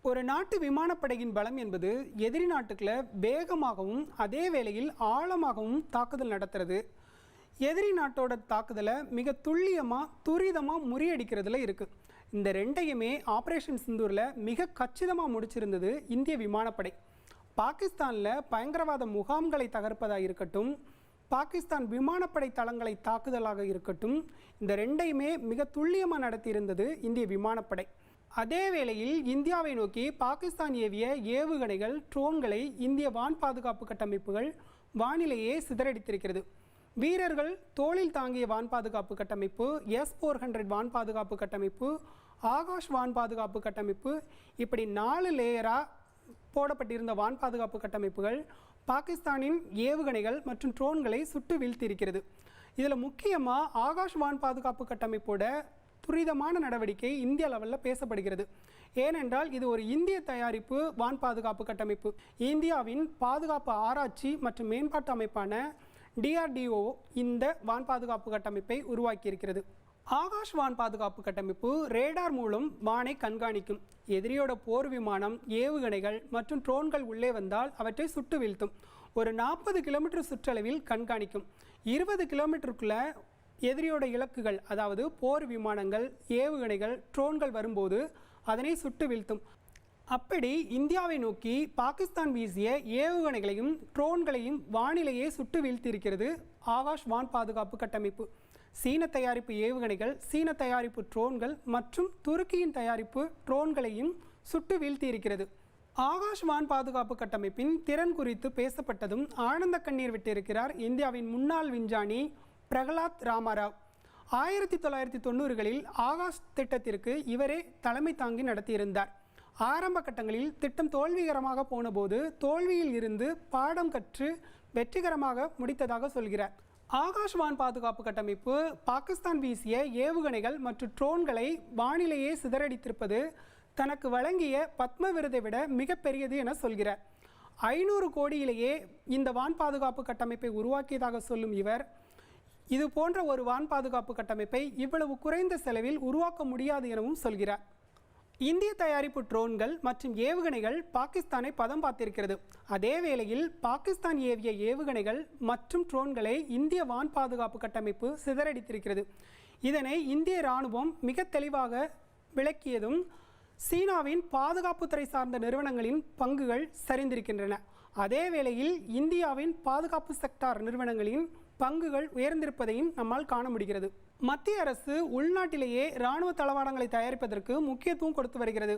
ஒரு நாட்டு விமானப்படையின் பலம் என்பது எதிரி நாட்டுக்குள்ள வேகமாகவும் அதே வேளையில் ஆழமாகவும் தாக்குதல் நடத்துறது. எதிரி நாட்டோட தாக்குதலை மிக துல்லியமாக துரிதமாக முறியடிக்கிறதுல இருக்குது. இந்த ரெண்டையுமே ஆப்ரேஷன் சிந்தூரில் மிக கச்சிதமாக முடிச்சிருந்தது இந்திய விமானப்படை. பாகிஸ்தானில் பயங்கரவாத முகாம்களை தகர்ப்பதாக இருக்கட்டும், பாகிஸ்தான் விமானப்படை தளங்களை தாக்குதலாக இருக்கட்டும், இந்த ரெண்டையுமே மிக துல்லியமாக நடத்தியிருந்தது இந்திய விமானப்படை. அதே வேளையில் இந்தியாவை நோக்கி பாகிஸ்தான் ஏவிய ஏவுகணைகள், ட்ரோன்களை இந்திய வான் பாதுகாப்பு கட்டமைப்புகள் வானிலையே சிதறடித்திருக்கிறது. வீரர்கள் தோளில் தாங்கிய வான் பாதுகாப்பு கட்டமைப்பு, S-400 வான் பாதுகாப்பு கட்டமைப்பு, ஆகாஷ் வான் பாதுகாப்பு கட்டமைப்பு, இப்படி 4 லேயராக போடப்பட்டிருந்த வான் பாதுகாப்பு கட்டமைப்புகள் பாகிஸ்தானின் ஏவுகணைகள் மற்றும் ட்ரோன்களை சுட்டு வீழ்த்தியிருக்கிறது. இதில் முக்கியமாக ஆகாஷ் வான் பாதுகாப்பு கட்டமைப்போட துரிதமான நடவடிக்கை இந்திய லெவலில் பேசப்படுகிறது. ஏனென்றால் இது ஒரு இந்திய தயாரிப்பு வான் பாதுகாப்பு கட்டமைப்பு. இந்தியாவின் பாதுகாப்பு ஆராய்ச்சி மற்றும் மேம்பாட்டு அமைப்பான DRDO இந்த வான் பாதுகாப்பு கட்டமைப்பை உருவாக்கியிருக்கிறது. ஆகாஷ் வான் பாதுகாப்பு கட்டமைப்பு ரேடார் மூலம் வானை கண்காணிக்கும். எதிரியோட போர் விமானம், ஏவுகணைகள் மற்றும் ட்ரோன்கள் உள்ளே வந்தால் அவற்றை சுட்டு வீழ்த்தும். ஒரு 40 கிலோமீட்டர் சுற்றளவில் கண்காணிக்கும். 20 கிலோமீட்டருக்குள்ள எதிரியோட இலக்குகள், அதாவது போர் விமானங்கள், ஏவுகணைகள், ட்ரோன்கள் வரும்போது அதனை சுட்டு வீழ்த்தும். அப்படி இந்தியாவை நோக்கி பாகிஸ்தான் வீசிய ஏவுகணைகளையும் ட்ரோன்களையும் வானிலையே சுட்டு வீழ்த்தியிருக்கிறது ஆகாஷ் வான் பாதுகாப்பு கட்டமைப்பு. சீன தயாரிப்பு ஏவுகணைகள், சீன தயாரிப்பு ட்ரோன்கள் மற்றும் துருக்கியின் தயாரிப்பு ட்ரோன்களையும் சுட்டு வீழ்த்தியிருக்கிறது. ஆகாஷ் வான் பாதுகாப்பு கட்டமைப்பின் திறன் குறித்து பேசப்பட்டதும் ஆனந்த கண்ணீர் விட்டிருக்கிறார் இந்தியாவின் முன்னாள் விஞ்ஞானி பிரகலாத் ராமராவ். 1990களில் ஆகாஷ் திட்டத்திற்கு இவரே தலைமை தாங்கி நடத்தியிருந்தார். ஆரம்ப கட்டங்களில் திட்டம் தோல்விகரமாக போனபோது தோல்வியில் இருந்து பாடம் கற்று வெற்றிகரமாக முடித்ததாக சொல்கிறார். ஆகாஷ் வான் பாதுகாப்பு கட்டமைப்பு பாகிஸ்தான் வீசிய ஏவுகணைகள் மற்றும் ட்ரோன்களை வானிலையே சிதறடித்திருப்பது தனக்கு வழங்கிய பத்ம விருதை விட மிகப்பெரியது என சொல்கிறார். 500 கோடியிலேயே இந்த வான் பாதுகாப்பு கட்டமைப்பை உருவாக்கியதாக சொல்லும் இவர், இது போன்ற ஒரு வான் பாதுகாப்பு கட்டமைப்பை இவ்வளவு குறைந்த செலவில் உருவாக்க முடியாது எனவும் சொல்கிறார். இந்திய தயாரிப்பு ட்ரோன்கள் மற்றும் ஏவுகணைகள் பாகிஸ்தானை பதம் பார்த்திருக்கிறது. அதே வேளையில் பாகிஸ்தான் ஏவிய ஏவுகணைகள் மற்றும் ட்ரோன்களை இந்திய வான் பாதுகாப்பு கட்டமைப்பு சிதறடித்திருக்கிறது. இதனை இந்திய இராணுவம் மிக தெளிவாக விளக்கியதும் சீனாவின் பாதுகாப்புத்துறை சார்ந்த நிறுவனங்களின் பங்குகள் சரிந்திருக்கின்றன. அதே வேளையில் இந்தியாவின் பாதுகாப்பு செக்டார் நிறுவனங்களின் பங்குகள் உயர்ந்திருப்பதையும் நம்மால் காண முடிகிறது. மத்திய அரசு உள்நாட்டிலேயே இராணுவ தளவாடங்களை தயாரிப்பதற்கு முக்கியத்துவம் கொடுத்து வருகிறது.